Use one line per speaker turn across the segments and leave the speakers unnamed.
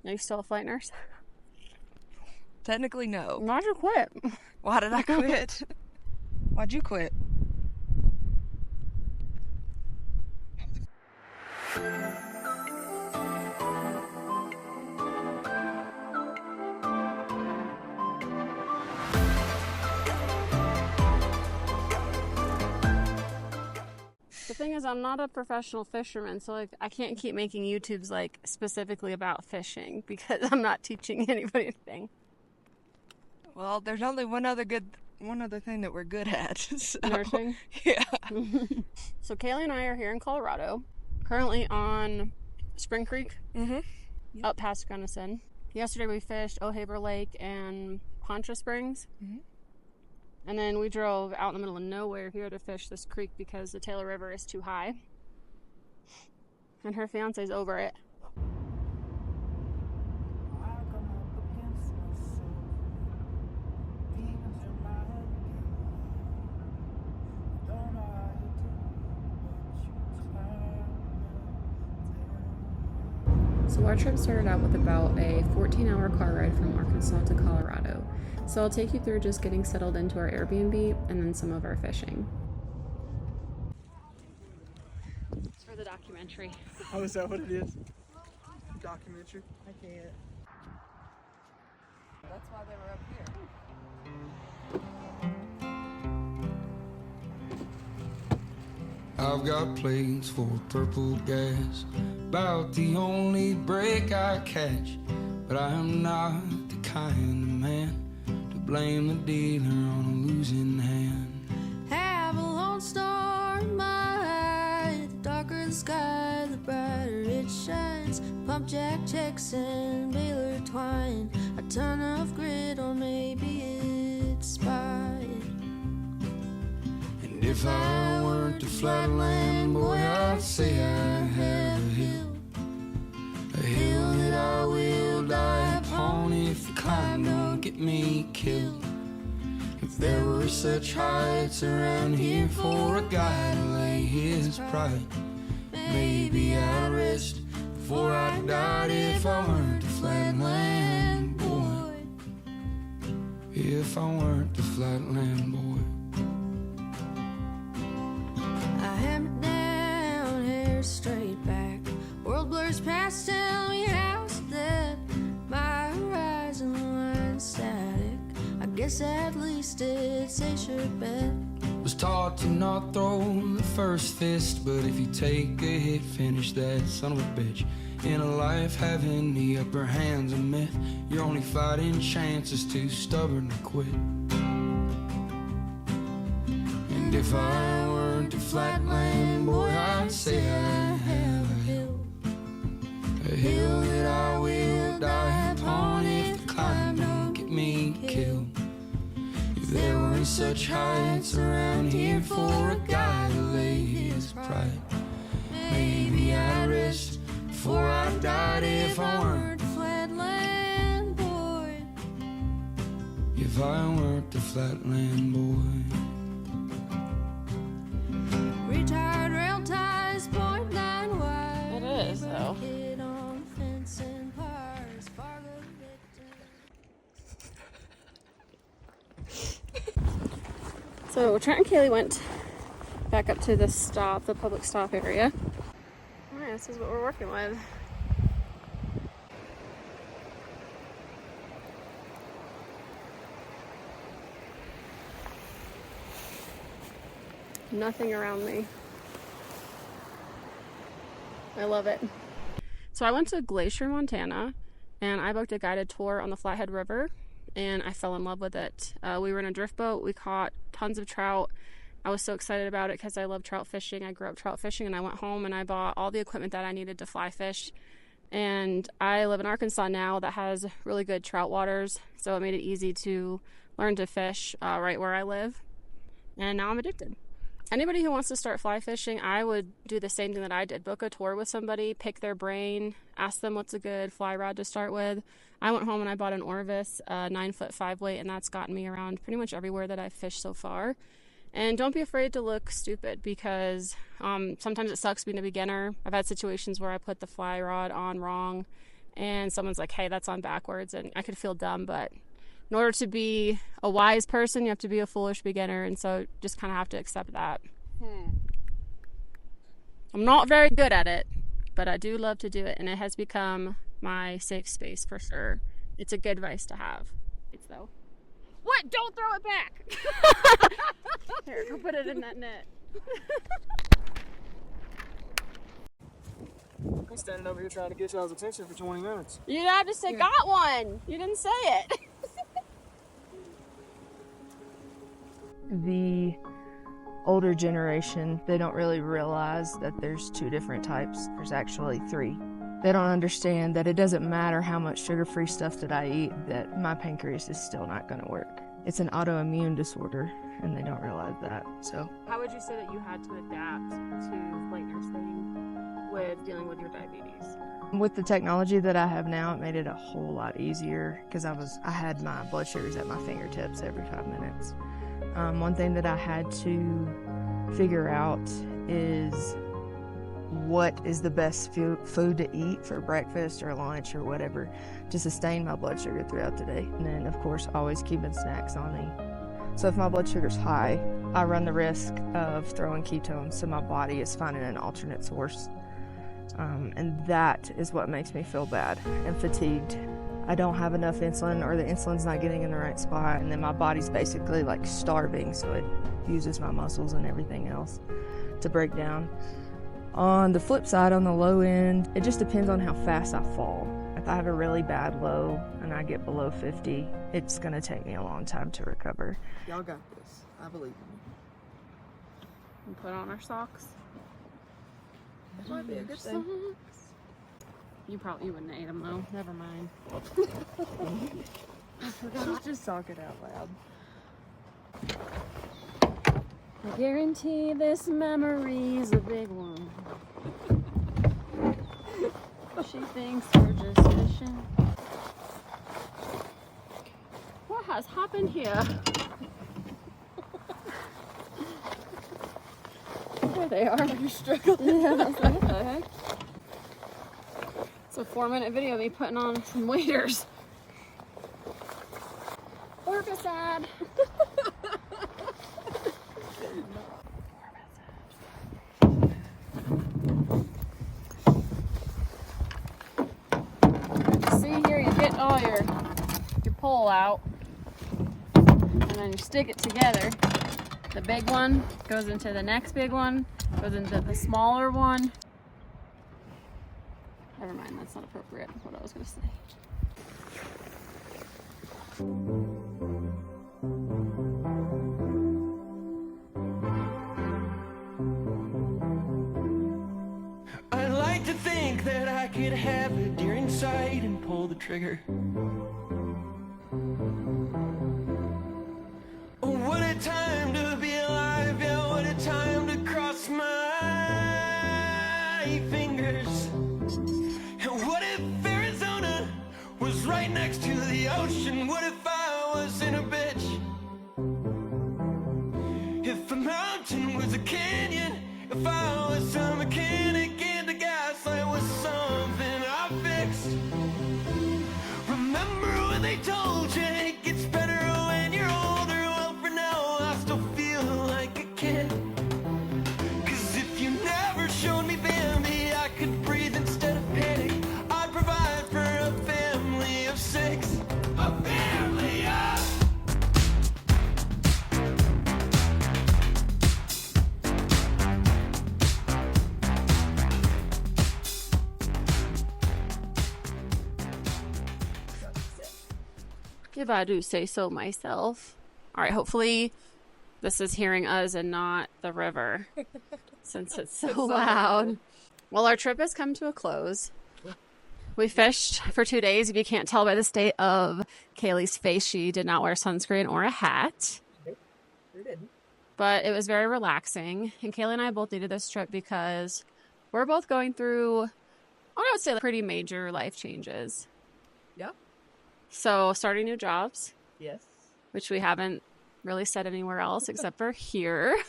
Are you still a flight nurse?
Technically, no.
Why'd you quit?
Why did I quit? Why'd you quit?
The thing is, I'm not a professional fisherman, so like I can't keep making YouTubes like specifically about fishing because I'm not teaching anybody anything.
Well, there's only one other thing that we're good at. So,
nursing?
Yeah.
So Kaylee and I are here in Colorado, currently on Spring Creek, up past Gunnison. Yesterday we fished O'Haver Lake and Poncha Springs. And then we drove out in the middle of nowhere here to fish this creek because the Taylor River is too high. And her fiance's over it. So our trip started out with about a 14-hour car ride from Arkansas to Colorado. So I'll take you through just getting settled into our Airbnb and then some of our fishing. It's for the documentary.
Oh, is that what it is? Documentary? I can't.
That's why they were up here.
I've got plates for purple gas, about the only break I catch. But I am not the kind of man to blame the dealer on a losing hand.
Have a lone star in my eye. The darker the sky, the brighter it shines. Pump jack checks and baler twine. A ton of grit, or maybe it's spite.
And if I weren't a flatland boy, I'd say I have a hill that I will die upon if the climb don't get me killed. If there were such heights around here for a guy to lay his pride, maybe I'd rest before I died if I weren't a flatland boy. If I weren't a flatland boy.
I hammer down, hair straight back. World blurs past, tell me how's that? My horizon line static. I guess at least it's a sure bet.
Was taught to not throw the first fist, but if you take a hit, finish that son of a bitch. In a life, having the upper hand's a myth. Your only fighting chance is too stubborn to quit. And if I weren't a flatland boy, I'd say I have a hill that I will die upon if the climb don't get me killed. If there weren't such heights around here for a guy to lay his pride, maybe I'd rest before I died if I weren't a flatland boy. If I weren't a flatland boy.
Retired rail ties, point line wide.
It is, though. So Trent and Kaylee went back up to the stop, the public stop area. Alright, this is what we're working with. Nothing around me. I love it. So I went to Glacier, Montana, and I booked a guided tour on the Flathead River, and I fell in love with it. We were in a drift boat. We caught tons of trout. I was so excited about it because I love trout fishing. I grew up trout fishing, and I went home and I bought all the equipment that I needed to fly fish. And I live in Arkansas now that has really good trout waters, so it made it easy to learn to fish right where I live. And now I'm addicted. Anybody who wants to start fly fishing, I would do the same thing that I did. Book a tour with somebody, pick their brain, ask them what's a good fly rod to start with. I went home and I bought an Orvis 9-foot 5-weight, and that's gotten me around pretty much everywhere that I've fished so far. And don't be afraid to look stupid, because sometimes it sucks being a beginner. I've had situations where I put the fly rod on wrong and someone's like, hey, that's on backwards, and I could feel dumb, but in order to be a wise person, you have to be a foolish beginner, and so just kind of have to accept that. I'm not very good at it, but I do love to do it, and it has become my safe space for sure. It's a good vice to have. It's though. What? Don't throw it back! Here, go put it in that net.
I'm standing over here trying to get y'all's attention for 20 minutes.
You have to say, got one! You didn't say it.
The older generation, they don't really realize that there's 2 different types. There's actually 3. They don't understand that it doesn't matter how much sugar-free stuff that I eat, that my pancreas is still not going to work. It's an autoimmune disorder, and they don't realize that. So,
How would you say that you had to adapt to like nursing with dealing with your diabetes?
with the technology that I have now, it made it a whole lot easier because I had my blood sugars at my fingertips every 5 minutes. One thing that I had to figure out is what is the best food to eat for breakfast or lunch or whatever to sustain my blood sugar throughout the day. And then, of course, always keeping snacks on me. So if my blood sugar's high, I run the risk of throwing ketones, so my body is finding an alternate source. And that is what makes me feel bad and fatigued. I don't have enough insulin, or the insulin's not getting in the right spot, and then my body's basically like starving, so it uses my muscles and everything else to break down. On the flip side, on the low end, it just depends on how fast I fall. If I have a really bad low and I get below 50, it's going to take me a long time to recover.
Y'all got this. I believe in you.
And put on our socks.
Might be a good
Socks. You wouldn't have ate them though. Never mind.
Just talk it out loud.
I guarantee this memory's a big one. She thinks we're just fishing. What has happened here? There they are. You're struggling. Yeah, I was like, what the heck? It's a 4-minute video of me putting on some waders. Orbicide. See here, you get all your pole out, and then you stick it together. The big one goes into the next big one, goes into the smaller one. Never mind, that's not appropriate, what I was going to say.
I'd like to think that I could have a deer in sight and pull the trigger. Oh, what a time to be alive, yeah, what a time to cross my fingers. And what if Arizona was right next to the ocean? What if I was in a bitch? If a mountain was a canyon, if I was a mechanic and the gaslight was something I fixed. Remember when they told you it gets better when you're older? Well, for now I still feel like a kid. 'Cause if you never showed me Bambi, I could breathe instead of panic. I'd provide for a family of 6. A family of...
If I do say so myself. All right, hopefully this is hearing us and not the river, since it's so loud. Well, our trip has come to a close. We fished for 2 days. If you can't tell by the state of Kaylee's face, she did not wear sunscreen or a hat.
We didn't.
But it was very relaxing. And Kaylee and I both needed this trip because we're both going through, I would say, pretty major life changes.
Yeah.
So starting new jobs,
Yes.
which we haven't really said anywhere else except for here.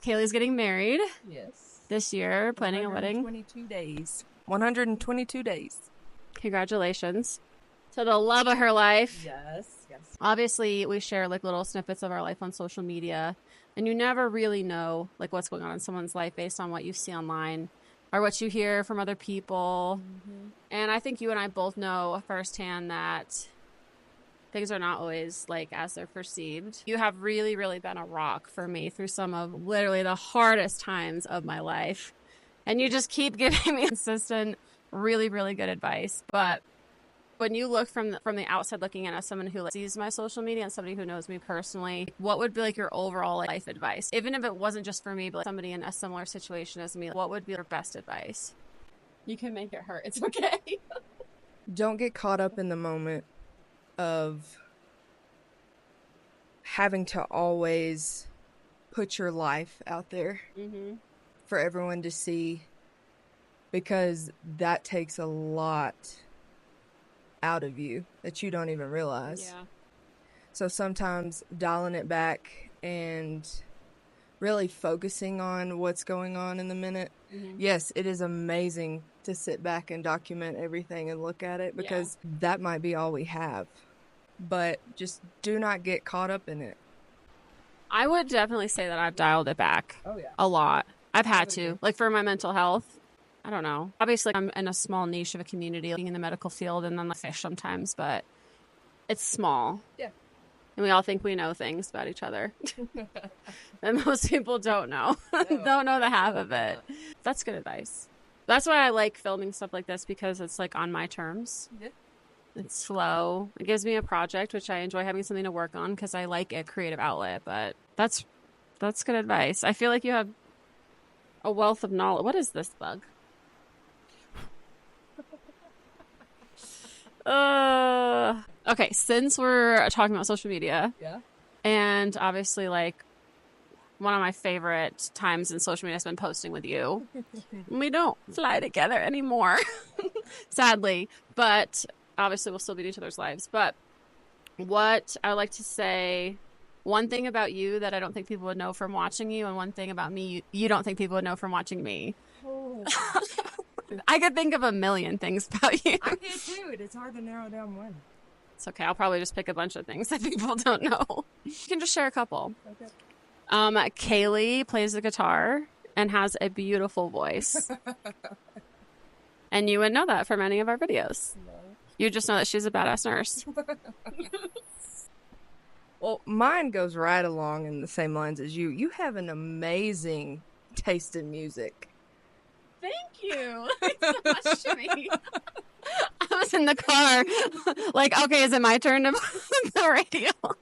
Kaylee's getting married
Yes.
this year, planning a wedding.
122 days. 122 days.
Congratulations to the love of her life.
Yes.
Obviously, we share like little snippets of our life on social media, and you never really know like what's going on in someone's life based on what you see online or what you hear from other people. And I think you and I both know firsthand that things are not always like as they're perceived. You have really, really been a rock for me through some of literally the hardest times of my life. And you just keep giving me consistent, really, really good advice. But when you look from the outside looking in as someone who like, sees my social media and somebody who knows me personally, what would be like your overall like, life advice? Even if it wasn't just for me, but like, somebody in a similar situation as me, what would be your best advice? You can make it hurt. It's okay.
Don't get caught up in the moment of having to always put your life out there for everyone to see, because that takes a lot out of you that you don't even realize.
Yeah.
So sometimes dialing it back and really focusing on what's going on in the minute. Yes, it is amazing to sit back and document everything and look at it, because that might be all we have. But just do not get caught up in it.
I would definitely say that I've dialed it back a lot. I've had to, like for my mental health. I don't know. Obviously, I'm in a small niche of a community, being in the medical field and then the fish sometimes, but it's small. Yeah. And we all think we know things about each other. And most people don't know. Don't know the half of it. That's good advice. That's why I like filming stuff like this, because it's like on my terms. Yeah. It's slow. It gives me a project, which I enjoy having something to work on because I like a creative outlet. But that's good advice. I feel like you have a wealth of knowledge. What is this bug? Okay, since we're talking about social media, and obviously like one of my favorite times in social media has been posting with you. We don't fly together anymore, sadly, but obviously we'll still be in each other's lives. But what I would like to say, one thing about you that I don't think people would know from watching you, and one thing about me you don't think people would know from watching me. I could think of a million things about you.
I can too. It's hard to narrow down one.
It's okay. I'll probably just pick a bunch of things that people don't know. You can just share a couple. Okay. Kaylee plays the guitar and has a beautiful voice. And you would know that from any of our videos. No. You just know that she's a badass nurse.
Well, mine goes right along in the same lines as you. You have an amazing taste in music.
Thank you. Thanks so much to me. I was in the car, like, okay, is it my turn to put the radio on?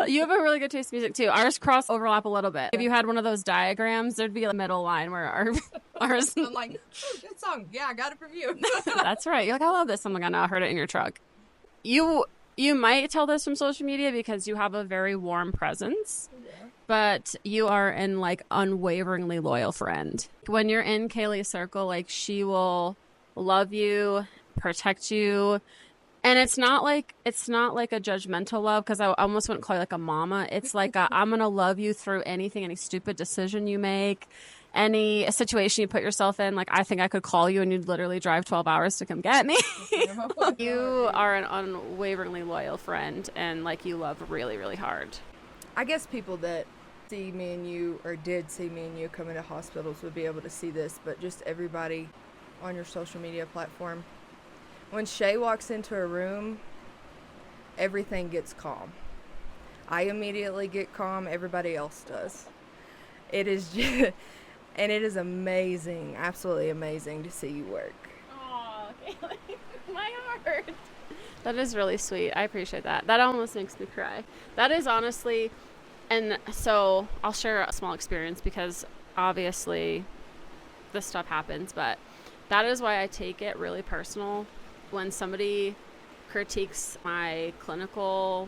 You have a really good taste in music too. Ours overlap a little bit. If you had one of those diagrams, there'd be a middle line where ours.
I'm like, oh, good song. Yeah, I got it from you.
That's right. You're like, I love this. I'm like, I know, I heard it in your truck. You might tell this from social media because you have a very warm presence. But you are an like unwaveringly loyal friend. When you're in Kaylee's circle, like she will love you, protect you. And it's not like a judgmental love, because I almost wouldn't call you like a mama. It's like I'm going to love you through anything, any stupid decision you make, any situation you put yourself in. Like, I think I could call you and you'd literally drive 12 hours to come get me. You are an unwaveringly loyal friend, and like you love really, really hard.
I guess people that see me and you, or did see me and you come into hospitals, would be able to see this, but just everybody on your social media platform. When Shay walks into a room, everything gets calm. I immediately get calm, everybody else does. It is just, and it is amazing, absolutely amazing to see you work.
Aw, Kaylee, my heart. That is really sweet. I appreciate that. That almost makes me cry. That is honestly, and so I'll share a small experience because obviously this stuff happens, but that is why I take it really personal when somebody critiques my clinical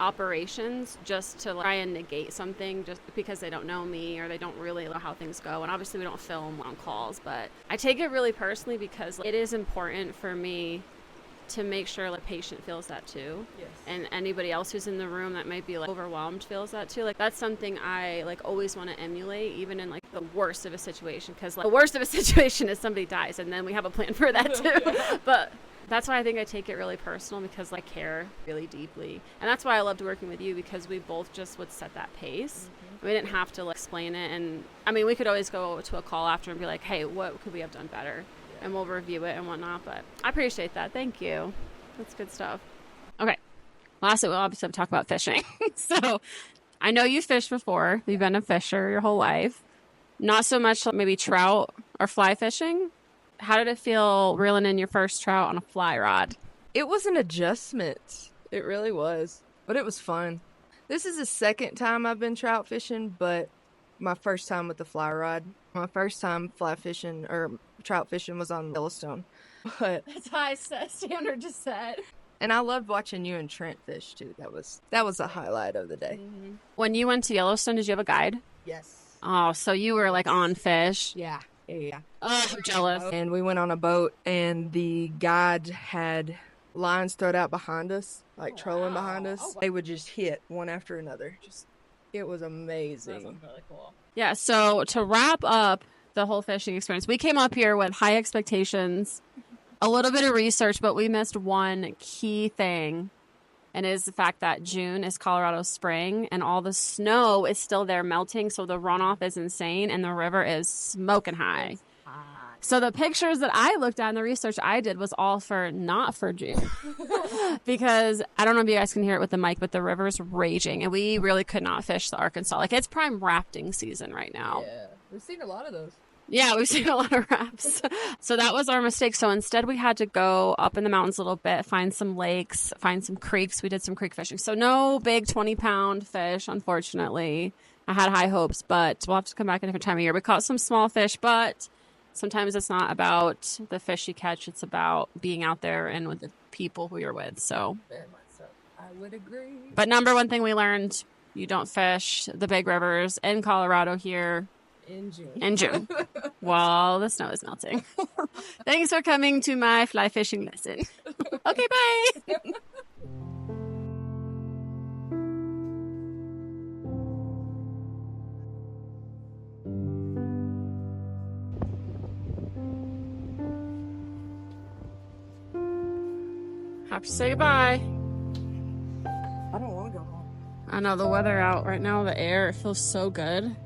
operations just to try and negate something just because they don't know me or they don't really know how things go. And obviously we don't film on calls, but I take it really personally because it is important for me to make sure the patient feels that too.
Yes.
And anybody else who's in the room that might be like overwhelmed feels that too. Like that's something I like always want to emulate, even in like the worst of a situation, because like the worst of a situation is somebody dies, and then we have a plan for that too. But that's why I think I take it really personal, because like, I care really deeply. And that's why I loved working with you, because we both just would set that pace. We didn't have to like, explain it. And I mean, we could always go to a call after and be like, hey, what could we have done better? And we'll review it and whatnot. But I appreciate that. Thank you. That's good stuff. Okay. Lastly, we'll obviously have to talk about fishing. So I know you fished before. You've been a fisher your whole life. Not so much maybe trout or fly fishing. How did it feel reeling in your first trout on a fly rod?
It was an adjustment. It really was. But it was fun. This is the second time I've been trout fishing, but my first time with the fly rod. My first time fly fishing or trout fishing was on Yellowstone. But
That's high standard to set.
and I loved watching you and Trent fish too. That was a highlight of the day.
When you went to Yellowstone, did you have a guide?
Yes.
Oh, so you were like on fish.
Yeah. Yeah.
Oh, I'm jealous.
And we went on a boat, and the guide had lines thrown out behind us, like trolling behind us. They would just hit one after another. It was amazing.
Really cool. Yeah, so to wrap up the whole fishing experience, we came up here with high expectations, a little bit of research, but we missed one key thing, and it is the fact that June is Colorado spring, and all the snow is still there melting, so the runoff is insane, and the river is smoking high. So the pictures that I looked at and the research I did was all not for June. Because I don't know if you guys can hear it with the mic, but the river's raging, and we really could not fish the Arkansas. Like, it's prime rafting season right now.
Yeah. We've seen a lot of those.
Yeah, we've seen a lot of rafts. So that was our mistake. So instead we had to go up in the mountains a little bit, find some lakes, find some creeks. We did some creek fishing. So no big 20-pound fish, unfortunately. I had high hopes, but we'll have to come back a different time of year. We caught some small fish, but sometimes it's not about the fish you catch. It's about being out there and with the people who you're with. So,
Very much so. I would agree.
but number one thing we learned, you don't fish the big rivers in Colorado here in June while the snow is melting. Thanks for coming to my fly fishing lesson. Okay, bye. Have to say goodbye.
I don't want to go home.
I know the weather out right now, the air, it feels so good.